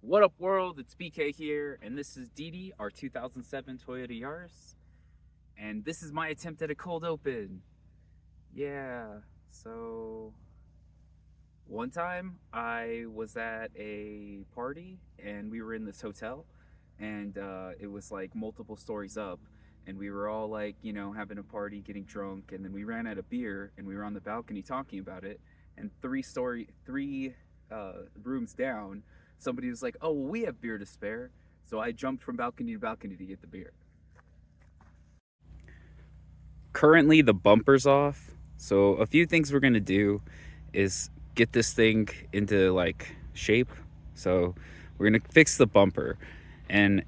What up, world? It's BK here, and this is Didi, our 2007 Toyota Yaris, and this is my attempt at a cold open. Yeah, so one time I was at a party, and we were in this hotel, and it was like multiple stories up, and we were all like, having a party, getting drunk, and then we ran out of beer, and we were on the balcony talking about it, and three rooms down, somebody was like, "Oh, well, we have beer to spare." So I jumped from balcony to balcony to get the beer. Currently, the bumper's off. So a few things we're gonna do is get this thing into like shape. So we're gonna fix the bumper, and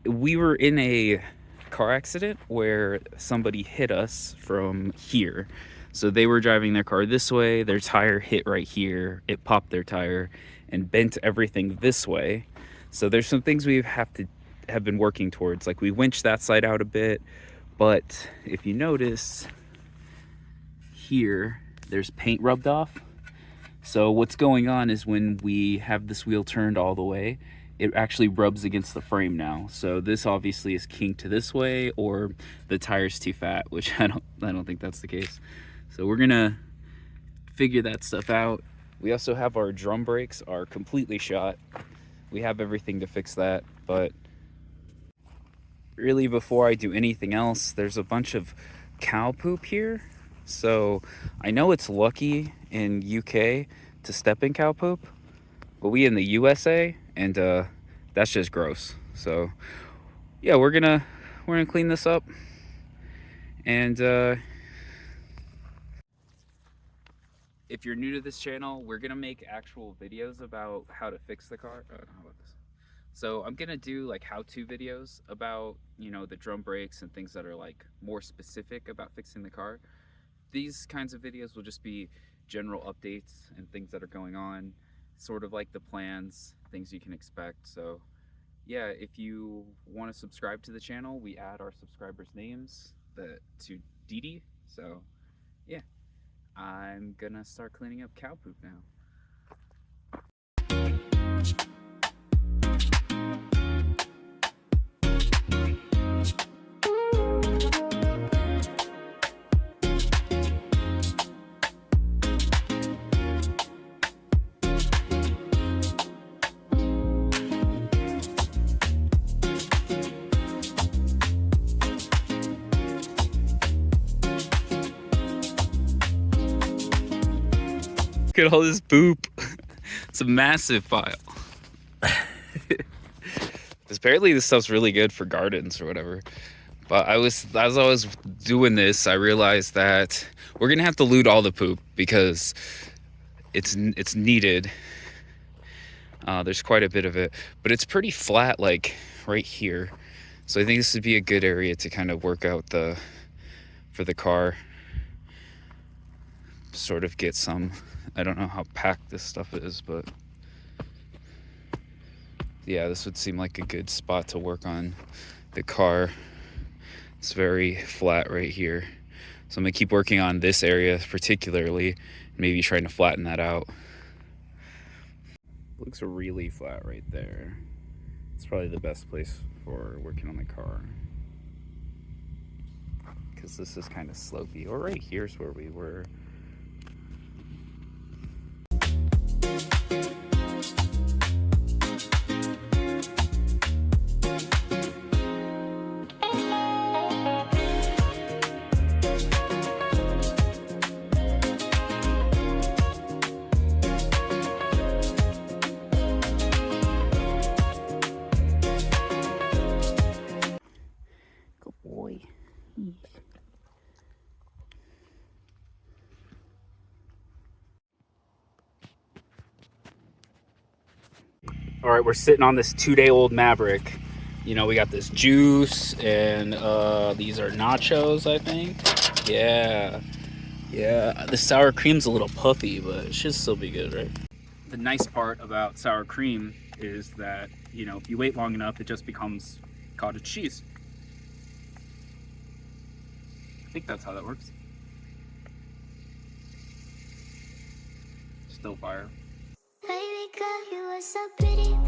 we were in a car accident where somebody hit us from here. So they were driving their car this way, their tire hit right here, it popped their tire and bent everything this way. So there's some things we have been working towards. Like we winched that side out a bit, but if you notice here, there's paint rubbed off. So what's going on is when we have this wheel turned all the way, it actually rubs against the frame now. So this obviously is kinked to this way, or the tire's too fat, which I don't think that's the case. So we're gonna figure that stuff out. We also have our drum brakes are completely shot. We have everything to fix that, but really before I do anything else, there's a bunch of cow poop here. So I know it's lucky in UK to step in cow poop, but we in the USA, and that's just gross. So yeah, we're gonna clean this up, and if you're new to this channel, we're gonna make actual videos about how to fix the car. How about this? So I'm gonna do like how-to videos about the drum brakes and things that are like more specific about fixing the car. These kinds of videos will just be general updates and things that are going on, sort of like the plans, things you can expect. So yeah, if you want to subscribe to the channel, we add our subscribers' names to Didi. So yeah, I'm gonna start cleaning up cow poop now. Look at all this poop. It's a massive pile. Apparently this stuff's really good for gardens or whatever. But as I was doing this, I realized that we're gonna have to loot all the poop because it's needed. There's quite a bit of it, but it's pretty flat, like right here. So I think this would be a good area to kind of work out for the car. Sort of get some. I don't know how packed this stuff is, but yeah, this would seem like a good spot to work on the car. It's very flat right here. So I'm gonna keep working on this area particularly, maybe trying to flatten that out. Looks really flat right there. It's probably the best place for working on the car, because this is kind of slopey. Or right here's where we were. All right, we're sitting on this 2-day-old Maverick. We got this juice, and these are nachos, I think. Yeah. The sour cream's a little puffy, but it should still be good, right? The nice part about sour cream is that, if you wait long enough, it just becomes cottage cheese. I think that's how that works. Still fire. Baby girl, you are so pretty.